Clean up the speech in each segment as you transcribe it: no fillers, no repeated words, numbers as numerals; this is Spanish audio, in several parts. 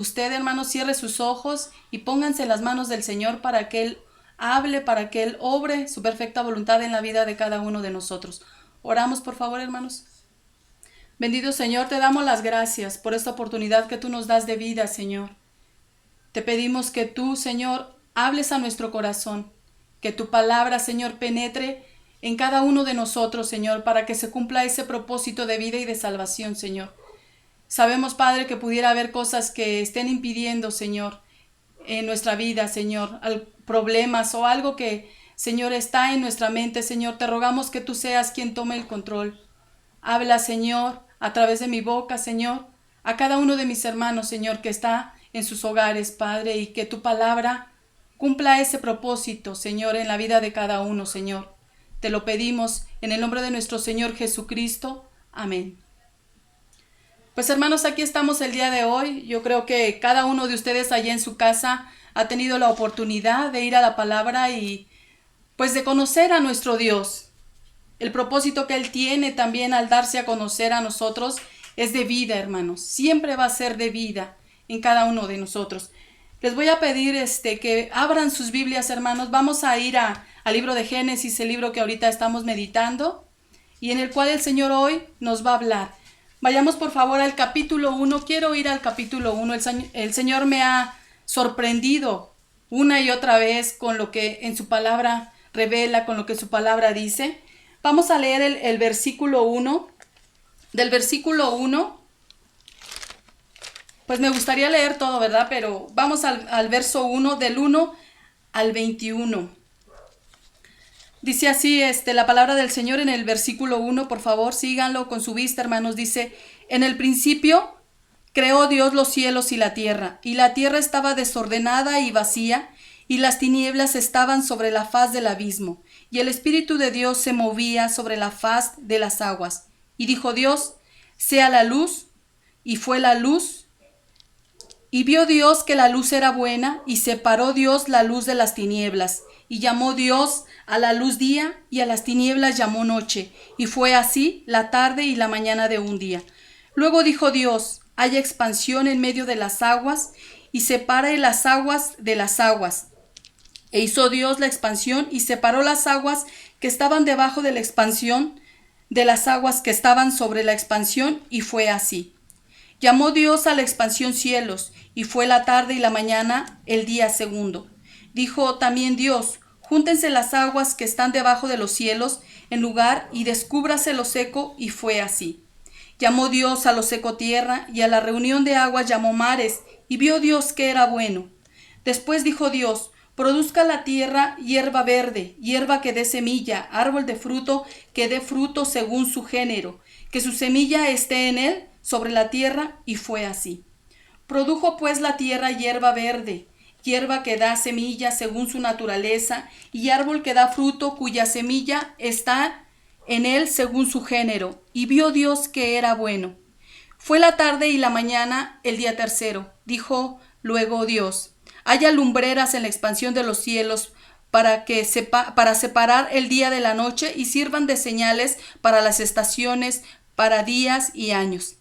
Usted, hermano, cierre sus ojos y pónganse en las manos del Señor para que Él hable, para que Él obre su perfecta voluntad en la vida de cada uno de nosotros. Oramos, por favor, hermanos. Bendito Señor, te damos las gracias por esta oportunidad que tú nos das de vida, Señor. Te pedimos que tú, Señor, hables a nuestro corazón, que tu palabra, Señor, penetre en cada uno de nosotros, Señor, para que se cumpla ese propósito de vida y de salvación, Señor. Sabemos, Padre, que pudiera haber cosas que estén impidiendo, Señor, en nuestra vida, Señor, problemas o algo que, Señor, está en nuestra mente, Señor. Te rogamos que tú seas quien tome el control. Habla, Señor, a través de mi boca, Señor, a cada uno de mis hermanos, Señor, que está en sus hogares, Padre, y que tu palabra cumpla ese propósito, Señor, en la vida de cada uno, Señor. Te lo pedimos en el nombre de nuestro Señor Jesucristo. Amén. Pues hermanos, aquí estamos el día de hoy. Yo creo que cada uno de ustedes allá en su casa ha tenido la oportunidad de ir a la palabra y pues de conocer a nuestro Dios. El propósito que Él tiene también al darse a conocer a nosotros es de vida, hermanos. Siempre va a ser de vida en cada uno de nosotros. Les voy a pedir que abran sus Biblias, hermanos. Vamos a ir al libro de Génesis, el libro que ahorita estamos meditando y en el cual el Señor hoy nos va a hablar. Vayamos por favor al capítulo 1. Quiero ir al capítulo 1. El Señor me ha sorprendido una y otra vez con lo que en su palabra revela, con lo que su palabra dice. Vamos a leer el versículo 1. Del versículo 1, pues me gustaría leer todo, ¿verdad? Pero vamos al verso 1, del 1 al 21. Dice así la palabra del Señor en el versículo 1, por favor, síganlo con su vista, hermanos. Dice, en el principio creó Dios los cielos y la tierra estaba desordenada y vacía, y las tinieblas estaban sobre la faz del abismo, y el Espíritu de Dios se movía sobre la faz de las aguas. Y dijo Dios, sea la luz, y fue la luz. Y vio Dios que la luz era buena, y separó Dios la luz de las tinieblas. Y llamó Dios a la luz día, y a las tinieblas llamó noche. Y fue así la tarde y la mañana de un día. Luego dijo Dios, haya expansión en medio de las aguas, y separe las aguas de las aguas. E hizo Dios la expansión, y separó las aguas que estaban debajo de la expansión de las aguas que estaban sobre la expansión, y fue así. Llamó Dios a la expansión cielos, y fue la tarde y la mañana el día segundo. Dijo también Dios, júntense las aguas que están debajo de los cielos en lugar y descúbrase lo seco, y fue así. Llamó Dios a lo seco tierra, y a la reunión de aguas llamó mares, y vio Dios que era bueno. Después dijo Dios, produzca la tierra hierba verde, hierba que dé semilla, árbol de fruto que dé fruto según su género, que su semilla esté en él sobre la tierra, y fue así. Produjo pues la tierra hierba verde, hierba que da semilla según su naturaleza, y árbol que da fruto cuya semilla está en él según su género, y vio Dios que era bueno. Fue la tarde y la mañana el día tercero. Dijo luego Dios, haya lumbreras en la expansión de los cielos para separar el día de la noche y sirvan de señales para las estaciones, para días y años.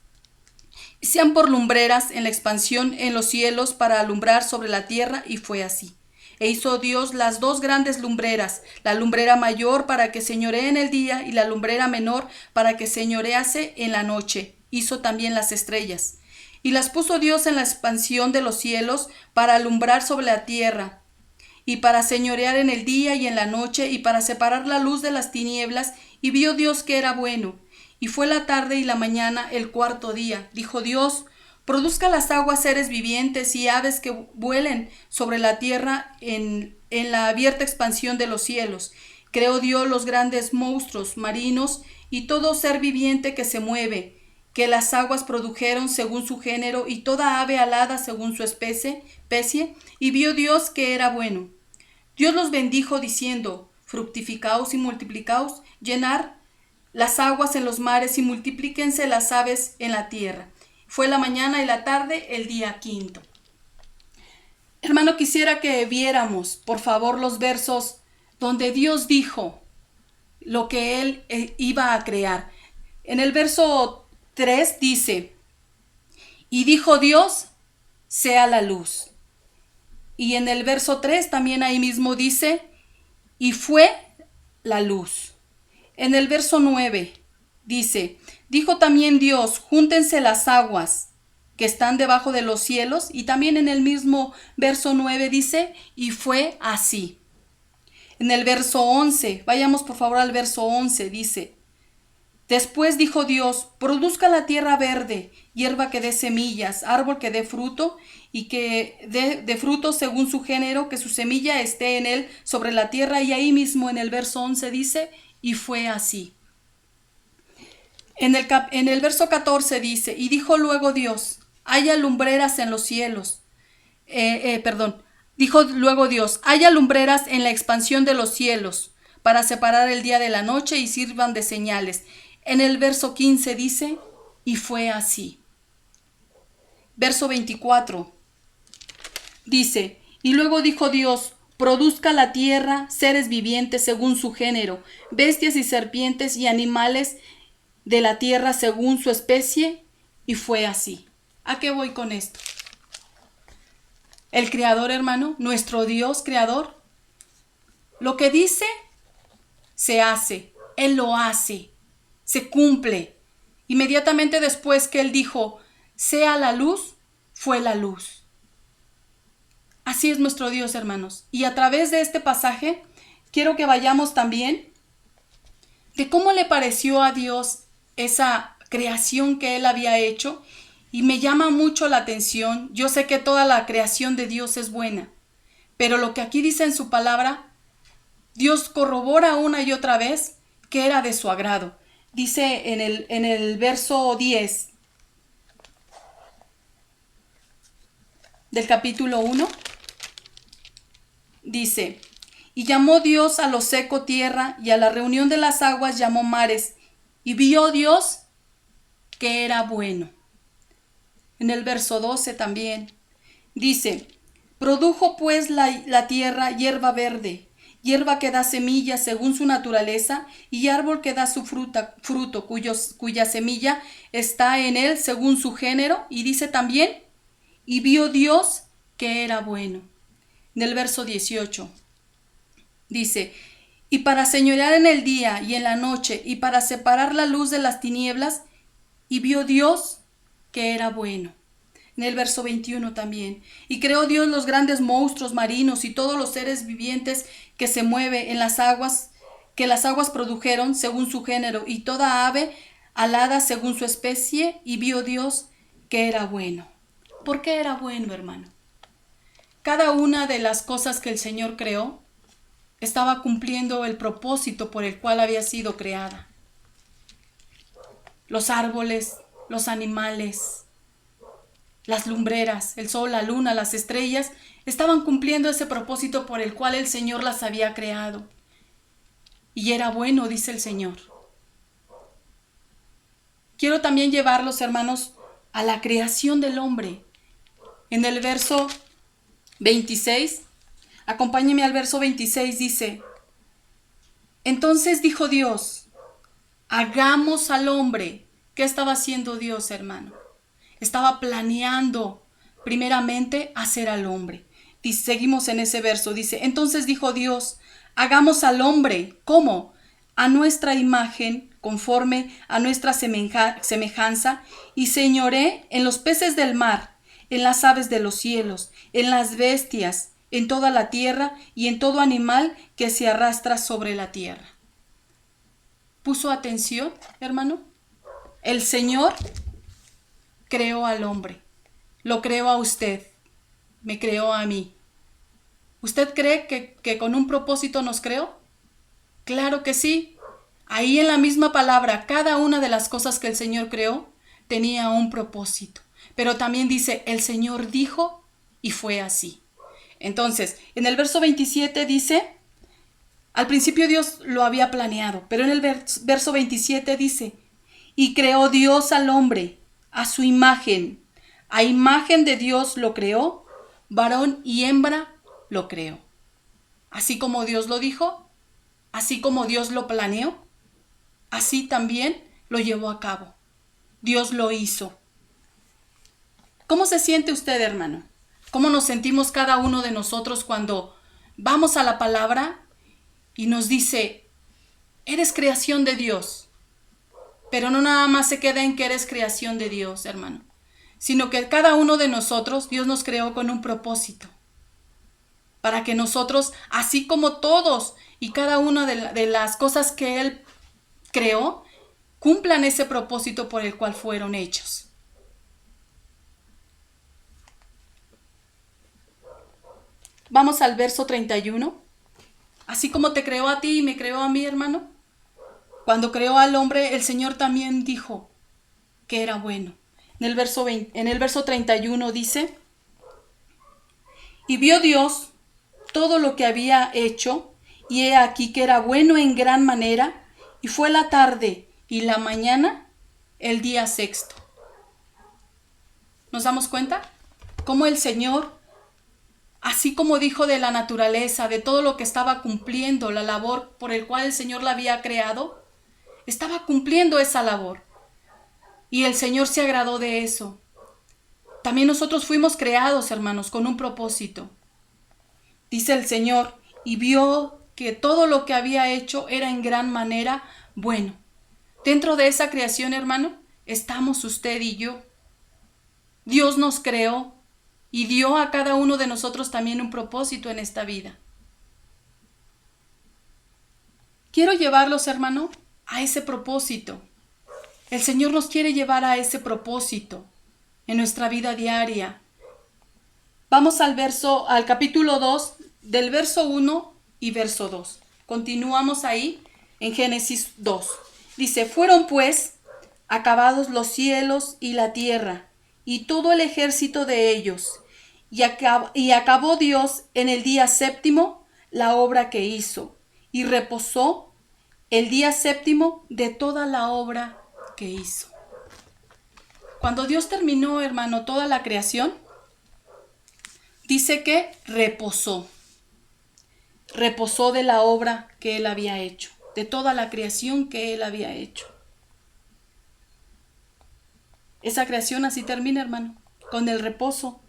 Sean por lumbreras en la expansión en los cielos para alumbrar sobre la tierra, y fue así. E hizo Dios las dos grandes lumbreras, la lumbrera mayor para que señoree en el día y la lumbrera menor para que señorease en la noche. Hizo también las estrellas. Y las puso Dios en la expansión de los cielos para alumbrar sobre la tierra, y para señorear en el día y en la noche, y para separar la luz de las tinieblas, y vio Dios que era bueno. Y fue la tarde y la mañana el cuarto día. Dijo Dios, produzca las aguas seres vivientes y aves que vuelen sobre la tierra en la abierta expansión de los cielos. Creó Dios los grandes monstruos marinos y todo ser viviente que se mueve, que las aguas produjeron según su género, y toda ave alada según su especie, y vio Dios que era bueno. Dios los bendijo diciendo, fructificaos y multiplicaos, llenar las aguas en los mares y multiplíquense las aves en la tierra. Fue la mañana y la tarde el día quinto. Hermano, quisiera que viéramos, por favor, los versos donde Dios dijo lo que Él iba a crear. En el verso 3 dice, y dijo Dios, sea la luz. Y en el verso 3 también ahí mismo dice, y fue la luz. En el verso 9 dice, dijo también Dios, júntense las aguas que están debajo de los cielos. Y también en el mismo verso 9 dice, y fue así. En el verso 11, vayamos por favor al verso 11, dice, después dijo Dios, produzca la tierra verde, hierba que dé semillas, árbol que dé fruto y que dé fruto según su género, que su semilla esté en él sobre la tierra. Y ahí mismo en el verso 11 dice, y fue así. En el verso 14 dice, y dijo luego Dios, haya lumbreras en los cielos. Dijo luego Dios, haya lumbreras en la expansión de los cielos, para separar el día de la noche y sirvan de señales. En el verso 15 dice, y fue así. Verso 24 dice, y luego dijo Dios, produzca la tierra seres vivientes según su género, bestias y serpientes y animales de la tierra según su especie, y fue así. ¿A qué voy con esto? El Creador, hermano, nuestro Dios Creador, lo que dice, se hace. Él lo hace, se cumple. Inmediatamente después que Él dijo, sea la luz, fue la luz. Así es nuestro Dios, hermanos. Y a través de este pasaje, quiero que vayamos también de cómo le pareció a Dios esa creación que Él había hecho. Y me llama mucho la atención. Yo sé que toda la creación de Dios es buena, pero lo que aquí dice en su palabra, Dios corrobora una y otra vez que era de su agrado. Dice en el verso 10 del capítulo 1, dice, y llamó Dios a lo seco tierra, y a la reunión de las aguas llamó mares, y vio Dios que era bueno. En el verso 12 también dice, produjo pues la tierra hierba verde, hierba que da semillas según su naturaleza, y árbol que da su fruto cuya semilla está en él según su género. Y dice también, y vio Dios que era bueno. En el verso 18 dice, y para señorear en el día y en la noche, y para separar la luz de las tinieblas, y vio Dios que era bueno. En el verso 21 también, y creó Dios los grandes monstruos marinos y todos los seres vivientes que se mueve en las aguas, que las aguas produjeron según su género, y toda ave alada según su especie, y vio Dios que era bueno. ¿Por qué era bueno, hermano? Cada una de las cosas que el Señor creó estaba cumpliendo el propósito por el cual había sido creada. Los árboles, los animales, las lumbreras, el sol, la luna, las estrellas, estaban cumpliendo ese propósito por el cual el Señor las había creado. Y era bueno, dice el Señor. Quiero también llevarlos, hermanos, a la creación del hombre. En el verso 26, acompáñenme al verso 26, dice, entonces dijo Dios, hagamos al hombre. ¿Qué estaba haciendo Dios, hermano? Estaba planeando primeramente hacer al hombre. Y seguimos en ese verso, dice, entonces dijo Dios, hagamos al hombre, ¿cómo? A nuestra imagen, conforme a nuestra semejanza, y señoré en los peces del mar, en las aves de los cielos, en las bestias, en toda la tierra y en todo animal que se arrastra sobre la tierra. ¿Puso atención, hermano? El Señor creó al hombre, lo creó a usted, me creó a mí. ¿Usted cree que con un propósito nos creó? Claro que sí. Ahí en la misma palabra, cada una de las cosas que el Señor creó tenía un propósito. Pero también dice, el Señor dijo y fue así. Entonces, en el verso 27 dice, al principio Dios lo había planeado, pero en el verso 27 dice, y creó Dios al hombre a su imagen. A imagen de Dios lo creó, varón y hembra lo creó. Así como Dios lo dijo, así como Dios lo planeó, así también lo llevó a cabo. Dios lo hizo. ¿Cómo se siente usted, hermano? ¿Cómo nos sentimos cada uno de nosotros cuando vamos a la palabra y nos dice, eres creación de Dios? Pero no nada más se queda en que eres creación de Dios, hermano, sino que cada uno de nosotros, Dios nos creó con un propósito. Para que nosotros, así como todos y cada una de las cosas que Él creó, cumplan ese propósito por el cual fueron hechos. Vamos al verso 31. Así como te creó a ti y me creó a mí, hermano. Cuando creó al hombre, el Señor también dijo que era bueno. En el verso 31 dice, y vio Dios todo lo que había hecho, y he aquí que era bueno en gran manera, y fue la tarde y la mañana el día sexto. ¿Nos damos cuenta? Cómo el Señor, así como dijo de la naturaleza, de todo lo que estaba cumpliendo, la labor por el cual el Señor la había creado, estaba cumpliendo esa labor. Y el Señor se agradó de eso. También nosotros fuimos creados, hermanos, con un propósito. Dice el Señor, y vio que todo lo que había hecho era en gran manera bueno. Dentro de esa creación, hermano, estamos usted y yo. Dios nos creó y dio a cada uno de nosotros también un propósito en esta vida. Quiero llevarlos, hermano, a ese propósito. El Señor nos quiere llevar a ese propósito en nuestra vida diaria. Vamos al capítulo 2, del verso 1 y verso 2. Continuamos ahí en Génesis 2. Dice, fueron pues acabados los cielos y la tierra, y todo el ejército de ellos, y acabó Dios en el día séptimo la obra que hizo, y reposó el día séptimo de toda la obra que hizo. Cuando Dios terminó, hermano, toda la creación, dice que reposó de la obra que Él había hecho, de toda la creación que Él había hecho. Esa creación así termina, hermano, con el reposo.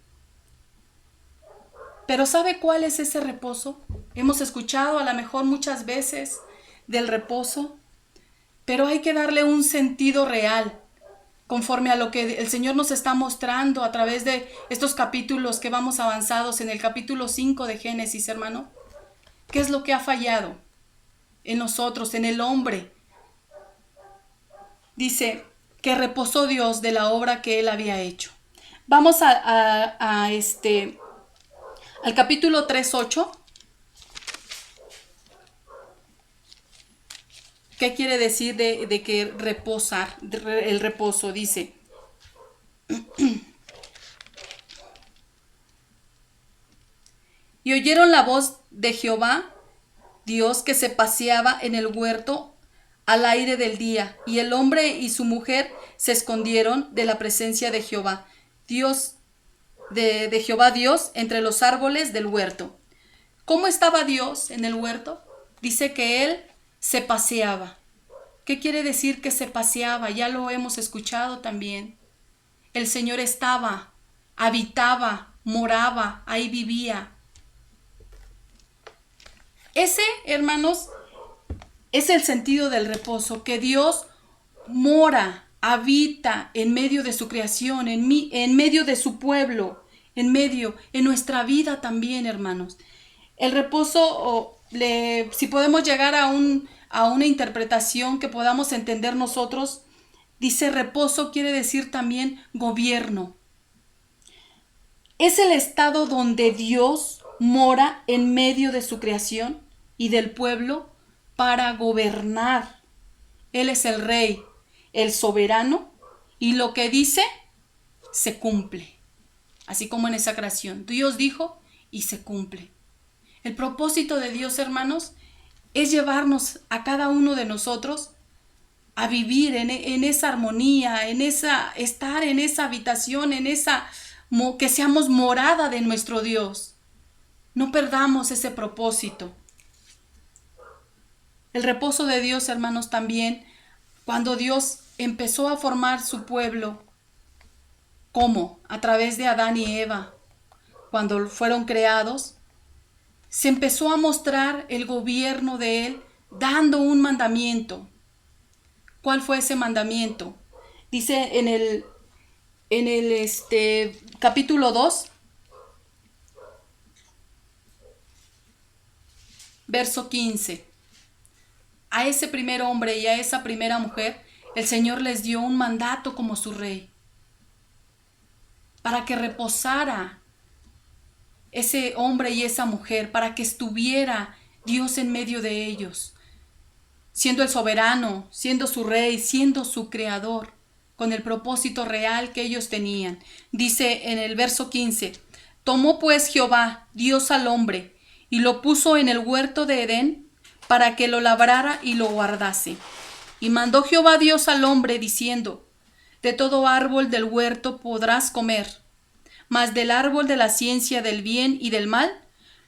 Pero ¿sabe cuál es ese reposo? Hemos escuchado a lo mejor muchas veces del reposo, pero hay que darle un sentido real, conforme a lo que el Señor nos está mostrando a través de estos capítulos que vamos avanzados en el capítulo 5 de Génesis, hermano. ¿Qué es lo que ha fallado en nosotros, en el hombre? Dice que reposó Dios de la obra que Él había hecho. Vamos al capítulo 3:8. ¿Qué quiere decir de que reposar? El reposo dice, y oyeron la voz de Jehová, Dios, que se paseaba en el huerto al aire del día, y el hombre y su mujer se escondieron de la presencia de Jehová, Dios, de Jehová Dios, entre los árboles del huerto. ¿Cómo estaba Dios en el huerto? Dice que Él se paseaba. ¿Qué quiere decir que se paseaba? Ya lo hemos escuchado también. El Señor estaba, habitaba, moraba, ahí vivía. Ese, hermanos, es el sentido del reposo, que Dios mora, habita en medio de su creación, en medio de su pueblo, en nuestra vida también, hermanos. El reposo, si podemos llegar a una interpretación que podamos entender nosotros, dice reposo quiere decir también gobierno. Es el estado donde Dios mora en medio de su creación y del pueblo para gobernar. Él es el rey, el soberano, y lo que dice se cumple. Así como en esa creación, Dios dijo y se cumple. El propósito de Dios, hermanos, es llevarnos a cada uno de nosotros a vivir en esa armonía, estar en esa habitación, que seamos morada de nuestro Dios. No perdamos ese propósito. El reposo de Dios, hermanos, también, cuando Dios empezó a formar su pueblo, cómo a través de Adán y Eva, cuando fueron creados, se empezó a mostrar el gobierno de Él dando un mandamiento. ¿Cuál fue ese mandamiento? Dice en el capítulo 2, verso 15. A ese primer hombre y a esa primera mujer, el Señor les dio un mandato como su rey, para que reposara ese hombre y esa mujer, para que estuviera Dios en medio de ellos, siendo el soberano, siendo su rey, siendo su creador, con el propósito real que ellos tenían. Dice en el verso 15, tomó pues Jehová, Dios al hombre, y lo puso en el huerto de Edén, para que lo labrara y lo guardase. Y mandó Jehová Dios al hombre, diciendo, de todo árbol del huerto podrás comer, mas del árbol de la ciencia del bien y del mal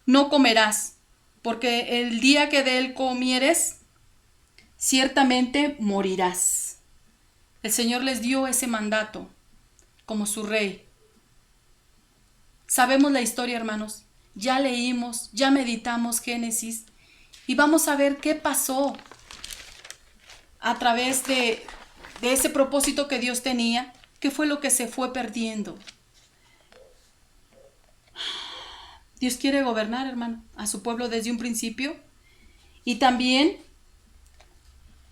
no comerás, porque el día que de él comieres, ciertamente morirás. El Señor les dio ese mandato como su rey. Sabemos la historia, hermanos. Ya leímos, ya meditamos Génesis y vamos a ver qué pasó a través de ese propósito que Dios tenía, qué fue lo que se fue perdiendo. Dios quiere gobernar, hermano, a su pueblo desde un principio. Y también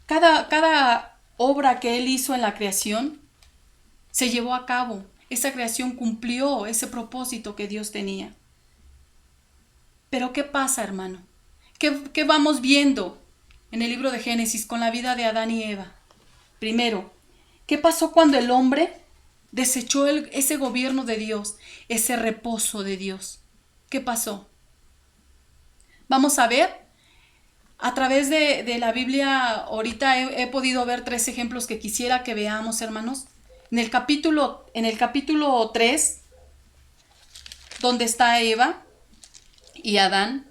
cada obra que Él hizo en la creación se llevó a cabo. Esa creación cumplió ese propósito que Dios tenía. Pero ¿qué pasa, hermano? ¿Qué vamos viendo en el libro de Génesis con la vida de Adán y Eva? Primero, ¿qué pasó cuando el hombre desechó ese gobierno de Dios, ese reposo de Dios? ¿Qué pasó? Vamos a ver, a través de la Biblia, ahorita he podido ver 3 ejemplos que quisiera que veamos, hermanos. En el capítulo 3, donde está Eva y Adán,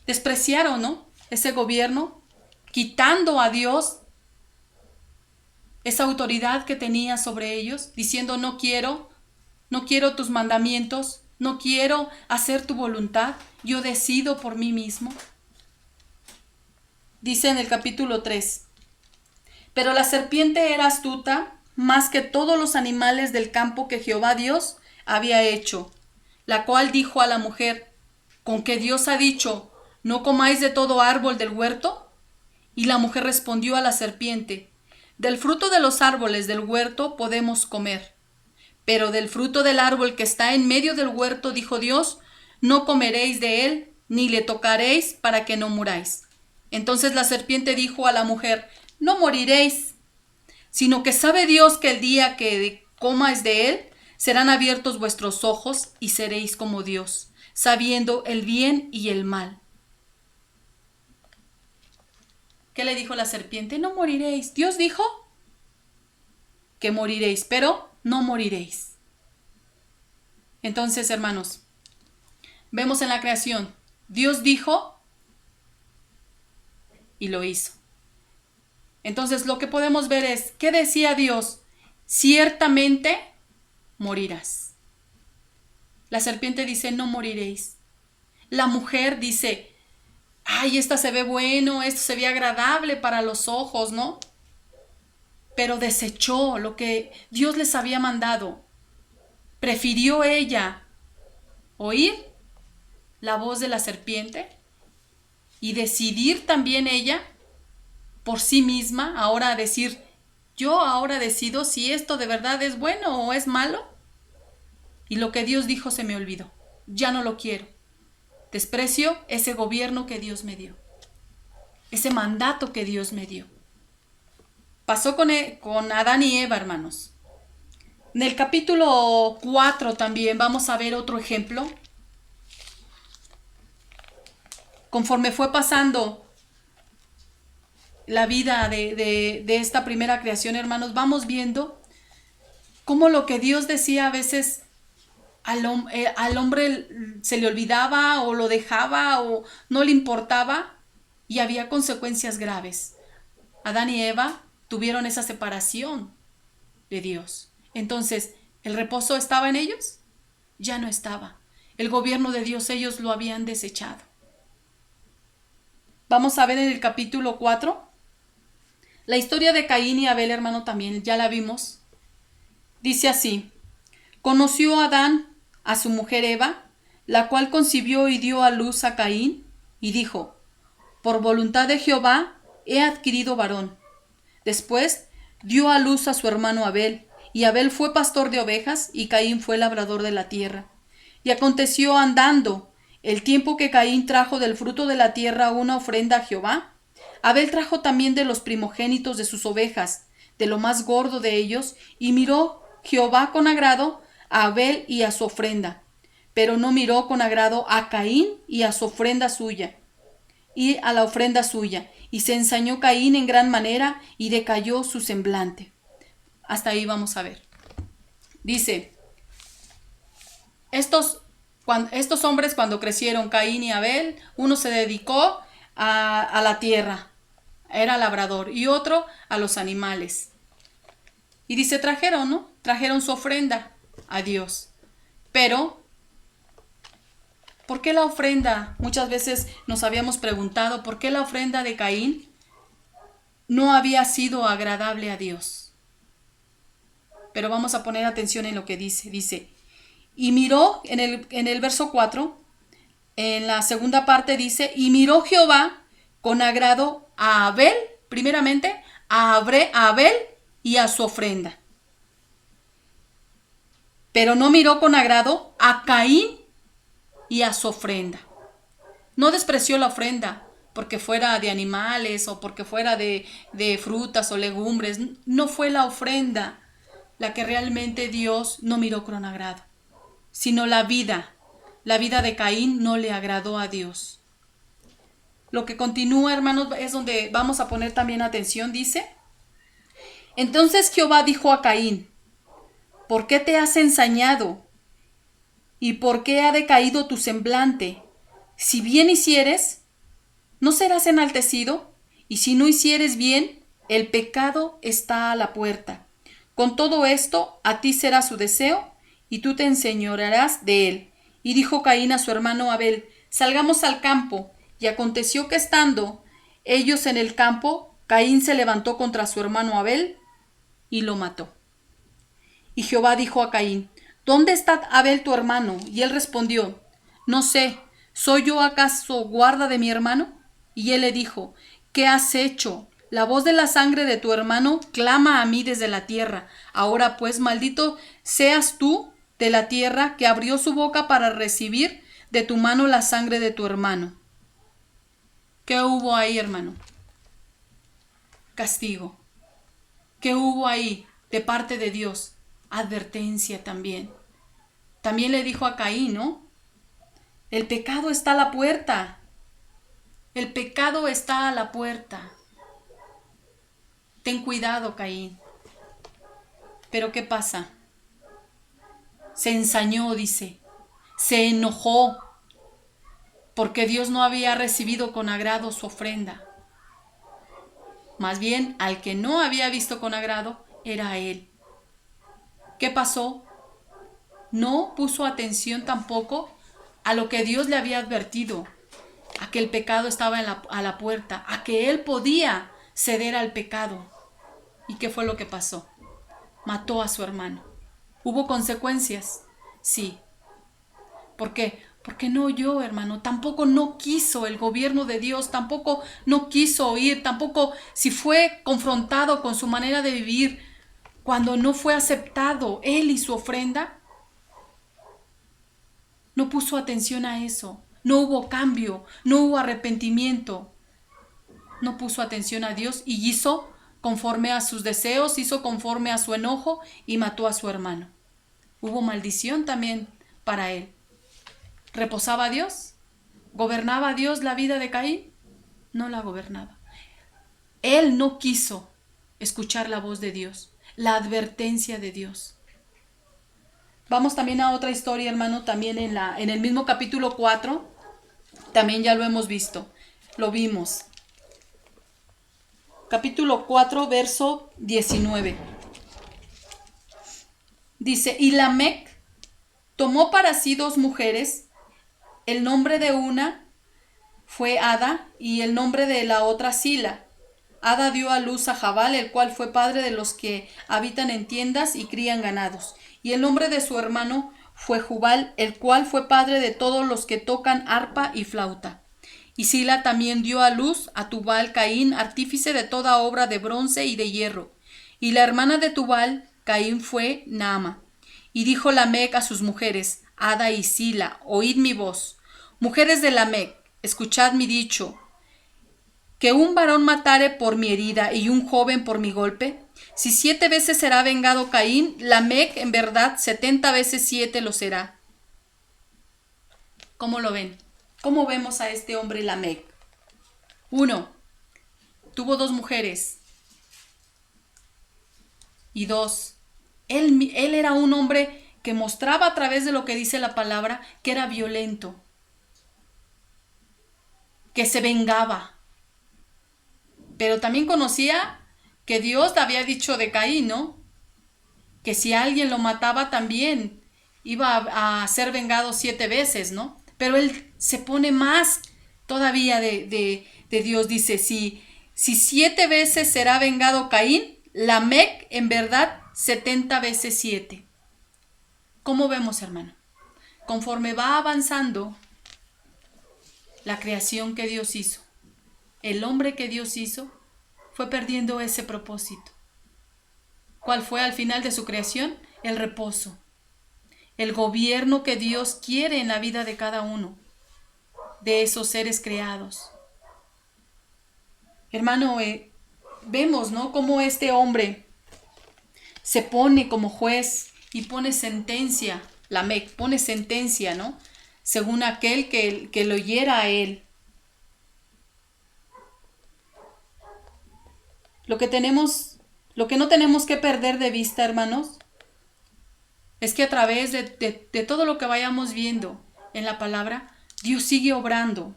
despreciaron, ¿no?, ese gobierno, quitando a Dios esa autoridad que tenía sobre ellos, diciendo no quiero tus mandamientos, no quiero hacer tu voluntad, yo decido por mí mismo. Dice en el capítulo 3, pero la serpiente era astuta más que todos los animales del campo que Jehová Dios había hecho, la cual dijo a la mujer, ¿con que Dios ha dicho, no comáis de todo árbol del huerto? Y la mujer respondió a la serpiente, del fruto de los árboles del huerto podemos comer, pero del fruto del árbol que está en medio del huerto, dijo Dios, no comeréis de él, ni le tocaréis para que no muráis. Entonces la serpiente dijo a la mujer, no moriréis, sino que sabe Dios que el día que comáis de él, serán abiertos vuestros ojos y seréis como Dios, sabiendo el bien y el mal. ¿Qué le dijo la serpiente? No moriréis. Dios dijo que moriréis, pero no moriréis. Entonces, hermanos, vemos en la creación, Dios dijo y lo hizo. Entonces, lo que podemos ver es, ¿qué decía Dios? Ciertamente morirás. La serpiente dice, no moriréis. La mujer dice, ay, esta se ve bueno, esto se ve agradable para los ojos, ¿no? Pero desechó lo que Dios les había mandado. Prefirió ella oír la voz de la serpiente y decidir también ella por sí misma, ahora decir, yo ahora decido si esto de verdad es bueno o es malo. Y lo que Dios dijo se me olvidó, ya no lo quiero. Desprecio ese gobierno que Dios me dio, ese mandato que Dios me dio. Pasó con Adán y Eva, hermanos. En el capítulo 4 también vamos a ver otro ejemplo. Conforme fue pasando la vida de esta primera creación, hermanos, vamos viendo cómo lo que Dios decía a veces al hombre se le olvidaba o lo dejaba o no le importaba y había consecuencias graves. Adán y Eva tuvieron esa separación. de Dios. Entonces, ¿el reposo estaba en ellos? Ya no estaba. El gobierno de Dios ellos lo habían desechado. Vamos a ver en el capítulo 4. La historia de Caín y Abel, hermano, también ya la vimos. Dice así: conoció Adán a su mujer Eva, la cual concibió y dio a luz a Caín, y dijo: por voluntad de Jehová he adquirido varón. Después dio a luz a su hermano Abel, y Abel fue pastor de ovejas, y Caín fue labrador de la tierra. Y aconteció andando el tiempo que Caín trajo del fruto de la tierra una ofrenda a Jehová, Abel trajo también de los primogénitos de sus ovejas, de lo más gordo de ellos, y miró Jehová con agrado a Abel y a su ofrenda, pero no miró con agrado a Caín y a su ofrenda suya, y a la ofrenda suya, y se ensañó Caín en gran manera, y decayó su semblante. Hasta ahí vamos a ver. Dice, estos hombres cuando crecieron, Caín y Abel, uno se dedicó a la tierra, era labrador, y otro a los animales. Y dice, trajeron su ofrenda a Dios. Pero, ¿por qué la ofrenda? Muchas veces nos habíamos preguntado, ¿por qué la ofrenda de Caín no había sido agradable a Dios? Pero vamos a poner atención en lo que dice. Dice, y miró, en el verso 4, en la segunda parte dice, y miró Jehová con agrado a Abel, primeramente, a Abel y a su ofrenda. Pero no miró con agrado a Caín y a su ofrenda. No despreció la ofrenda porque fuera de animales o porque fuera de frutas o legumbres. No fue la ofrenda la que realmente Dios no miró con agrado, sino la vida. La vida de Caín no le agradó a Dios. Lo que continúa, hermanos, es donde vamos a poner también atención. Dice, entonces Jehová dijo a Caín, ¿por qué te has ensañado? ¿Y por qué ha decaído tu semblante? Si bien hicieres, ¿no serás enaltecido? Y si no hicieres bien, el pecado está a la puerta. Con todo esto, a ti será su deseo, y tú te enseñorearás de él. Y dijo Caín a su hermano Abel, salgamos al campo. Y aconteció que estando ellos en el campo, Caín se levantó contra su hermano Abel y lo mató. Y Jehová dijo a Caín, ¿dónde está Abel tu hermano? Y él respondió, no sé, ¿soy yo acaso guarda de mi hermano? Y él le dijo, ¿qué has hecho? La voz de la sangre de tu hermano clama a mí desde la tierra. Ahora pues, maldito seas tú de la tierra que abrió su boca para recibir de tu mano la sangre de tu hermano. ¿Qué hubo ahí, hermano? Castigo. ¿Qué hubo ahí de parte de Dios? Advertencia también. También le dijo a Caín, ¿no? El pecado está a la puerta. El pecado está a la puerta. Ten cuidado, Caín. Pero ¿qué pasa? Se ensañó, dice. Se enojó porque Dios no había recibido con agrado su ofrenda. Más bien, al que no había visto con agrado era él. ¿Qué pasó? No puso atención tampoco a lo que Dios le había advertido, a que el pecado estaba a la puerta, a que él podía ceder al pecado. ¿Y qué fue lo que pasó? Mató a su hermano. ¿Hubo consecuencias? Sí. ¿Por qué? Porque no oyó, hermano. Tampoco no quiso el gobierno de Dios, tampoco no quiso oír, tampoco si fue confrontado con su manera de vivir, cuando no fue aceptado él y su ofrenda, no puso atención a eso. No hubo cambio, no hubo arrepentimiento. No puso atención a Dios y hizo conforme a sus deseos, hizo conforme a su enojo y mató a su hermano. Hubo maldición también para él. ¿Reposaba Dios? ¿Gobernaba Dios la vida de Caín? No la gobernaba. Él no quiso escuchar la voz de Dios, la advertencia de Dios. Vamos también a otra historia, hermano, también en el mismo capítulo 4, también ya lo hemos visto, lo vimos. Capítulo 4, verso 19. Dice, y Lamec tomó para sí 2 mujeres, el nombre de una fue Ada y el nombre de la otra Sila. Ada dio a luz a Jabal, el cual fue padre de los que habitan en tiendas y crían ganados. Y el nombre de su hermano fue Jubal, el cual fue padre de todos los que tocan arpa y flauta. Y Sila también dio a luz a Tubal Caín, artífice de toda obra de bronce y de hierro. Y la hermana de Tubal Caín fue Naama. Y dijo Lamec a sus mujeres, Ada y Sila, oíd mi voz. Mujeres de Lamec, escuchad mi dicho, que un varón matare por mi herida y un joven por mi golpe. Si 7 veces será vengado Caín, Lamec en verdad 70 veces 7 lo será. ¿Cómo lo ven? ¿Cómo vemos a este hombre Lamec? 1. Tuvo 2 mujeres. Y 2. Él era un hombre que mostraba a través de lo que dice la palabra que era violento, que se vengaba. Pero también conocía que Dios había dicho de Caín, ¿no? Que si alguien lo mataba también iba a ser vengado 7 veces, ¿no? Pero él se pone más todavía de Dios. Dice, si 7 veces será vengado Caín, Lamec en verdad 70 veces 7. ¿Cómo vemos, hermano? Conforme va avanzando la creación que Dios hizo, el hombre que Dios hizo fue perdiendo ese propósito. ¿Cuál fue al final de su creación? El reposo. El gobierno que Dios quiere en la vida de cada uno de esos seres creados. Hermano, vemos, ¿no? Cómo este hombre se pone como juez y pone sentencia. Lamec pone sentencia, ¿no? Según aquel que lo hiera a él. Lo que no tenemos que perder de vista, hermanos, es que a través de todo lo que vayamos viendo en la palabra, Dios sigue obrando.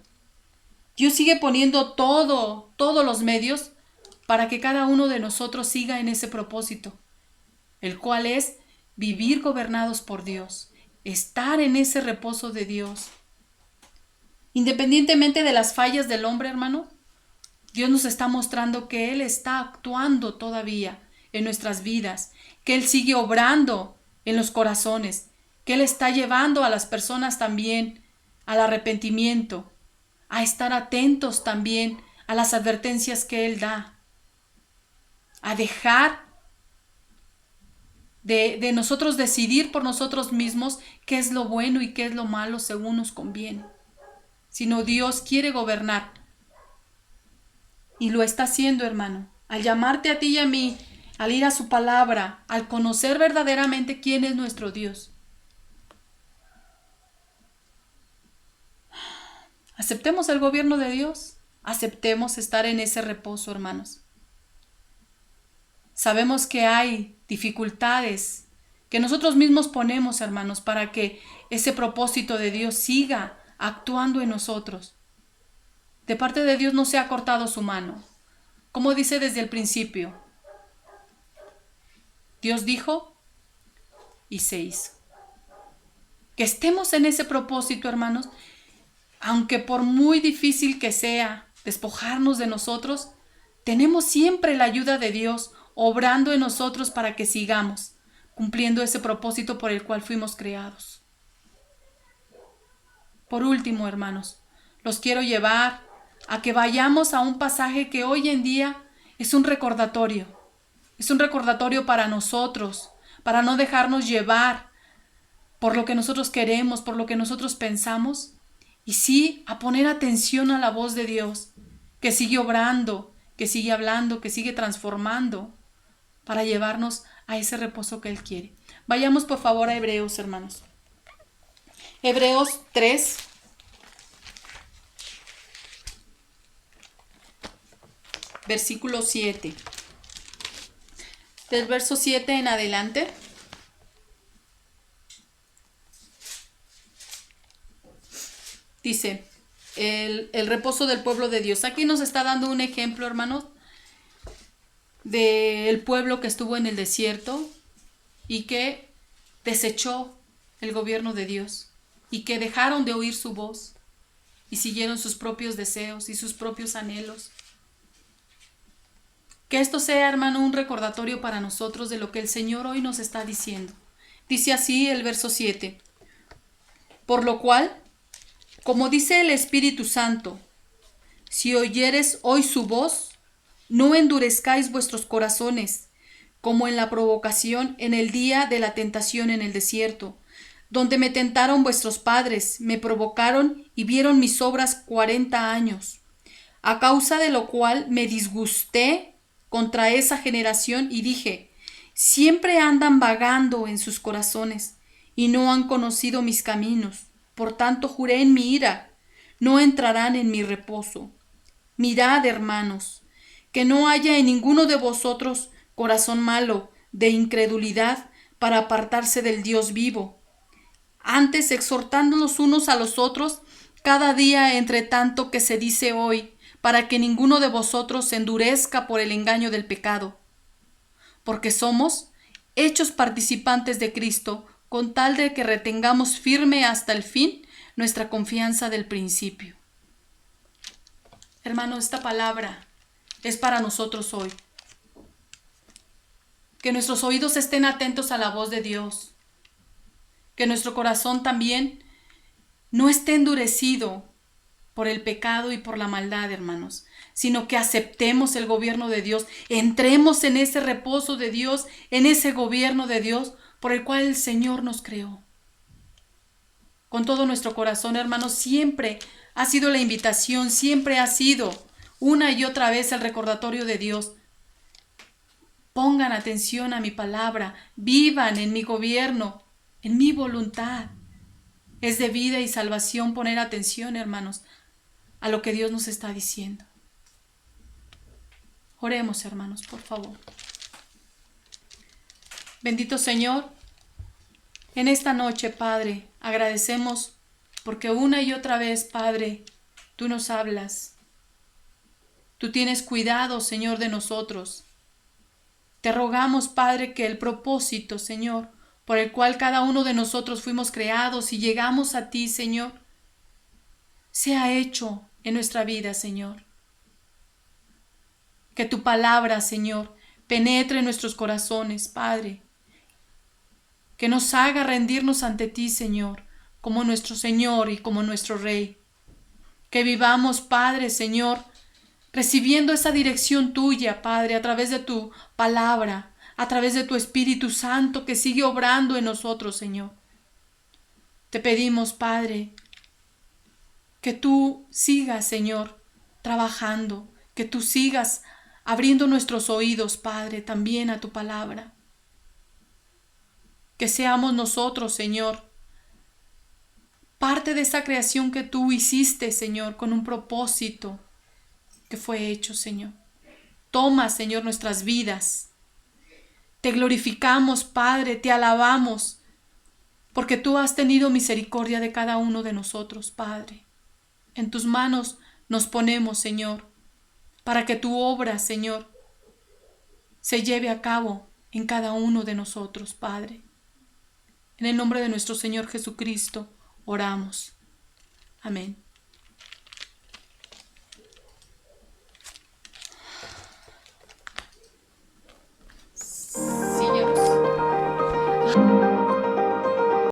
Dios sigue poniendo todos los medios para que cada uno de nosotros siga en ese propósito, el cual es vivir gobernados por Dios, estar en ese reposo de Dios. Independientemente de las fallas del hombre, hermano, Dios nos está mostrando que Él está actuando todavía en nuestras vidas, que Él sigue obrando en los corazones, que Él está llevando a las personas también al arrepentimiento, a estar atentos también a las advertencias que Él da, a dejar de nosotros decidir por nosotros mismos qué es lo bueno y qué es lo malo según nos conviene, sino Dios quiere gobernar. Y lo está haciendo, hermano, al llamarte a ti y a mí, al ir a su palabra, al conocer verdaderamente quién es nuestro Dios. Aceptemos el gobierno de Dios, aceptemos estar en ese reposo, hermanos. Sabemos que hay dificultades que nosotros mismos ponemos, hermanos, para que ese propósito de Dios siga actuando en nosotros. De parte de Dios no se ha cortado su mano. Como dice desde el principio, Dios dijo y se hizo. Que estemos en ese propósito, hermanos, aunque por muy difícil que sea despojarnos de nosotros, tenemos siempre la ayuda de Dios obrando en nosotros para que sigamos cumpliendo ese propósito por el cual fuimos creados. Por último, hermanos, los quiero llevar a que vayamos a un pasaje que hoy en día es un recordatorio. Es un recordatorio para nosotros, para no dejarnos llevar por lo que nosotros queremos, por lo que nosotros pensamos, y sí a poner atención a la voz de Dios, que sigue obrando, que sigue hablando, que sigue transformando, para llevarnos a ese reposo que Él quiere. Vayamos por favor a Hebreos, hermanos. Hebreos 3. Versículo 7. Del verso 7 en adelante. Dice, el reposo del pueblo de Dios. Aquí nos está dando un ejemplo, hermanos, del pueblo que estuvo en el desierto y que desechó el gobierno de Dios y que dejaron de oír su voz y siguieron sus propios deseos y sus propios anhelos. Que esto sea, hermano, un recordatorio para nosotros de lo que el Señor hoy nos está diciendo. Dice así el verso 7. Por lo cual, como dice el Espíritu Santo, si oyeres hoy su voz, no endurezcáis vuestros corazones, como en la provocación en el día de la tentación en el desierto, donde me tentaron vuestros padres, me provocaron y vieron mis obras 40 años, a causa de lo cual me disgusté contra esa generación y dije, siempre andan vagando en sus corazones y no han conocido mis caminos. Por tanto juré en mi ira, no entrarán en mi reposo. Mirad, hermanos, que no haya en ninguno de vosotros corazón malo de incredulidad para apartarse del Dios vivo. Antes exhortándonos unos a los otros cada día entre tanto que se dice hoy, para que ninguno de vosotros se endurezca por el engaño del pecado. Porque somos hechos participantes de Cristo, con tal de que retengamos firme hasta el fin nuestra confianza del principio. Hermano, esta palabra es para nosotros hoy. Que nuestros oídos estén atentos a la voz de Dios. Que nuestro corazón también no esté endurecido por el pecado y por la maldad, hermanos, sino que aceptemos el gobierno de Dios, entremos en ese reposo de Dios, en ese gobierno de Dios por el cual el Señor nos creó. Con todo nuestro corazón, hermanos, siempre ha sido la invitación, siempre ha sido una y otra vez el recordatorio de Dios. Pongan atención a mi palabra, vivan en mi gobierno, en mi voluntad. Es de vida y salvación poner atención, hermanos, a lo que Dios nos está diciendo. Oremos, hermanos, por favor. Bendito Señor, en esta noche, Padre, agradecemos porque una y otra vez, Padre, tú nos hablas. Tú tienes cuidado, Señor, de nosotros. Te rogamos, Padre, que el propósito, Señor, por el cual cada uno de nosotros fuimos creados y llegamos a ti, Señor, sea hecho en nuestra vida, Señor. Que tu palabra, Señor, penetre en nuestros corazones, Padre. Que nos haga rendirnos ante ti, Señor, como nuestro Señor y como nuestro Rey. Que vivamos, Padre, Señor, recibiendo esa dirección tuya, Padre, a través de tu palabra, a través de tu Espíritu Santo que sigue obrando en nosotros, Señor. Te pedimos, Padre, que tú sigas, Señor, trabajando, que tú sigas abriendo nuestros oídos, Padre, también a tu palabra. Que seamos nosotros, Señor, parte de esa creación que tú hiciste, Señor, con un propósito que fue hecho, Señor. Toma, Señor, nuestras vidas. Te glorificamos, Padre, te alabamos, porque tú has tenido misericordia de cada uno de nosotros, Padre. En tus manos nos ponemos, Señor, para que tu obra, Señor, se lleve a cabo en cada uno de nosotros, Padre. En el nombre de nuestro Señor Jesucristo, oramos. Amén.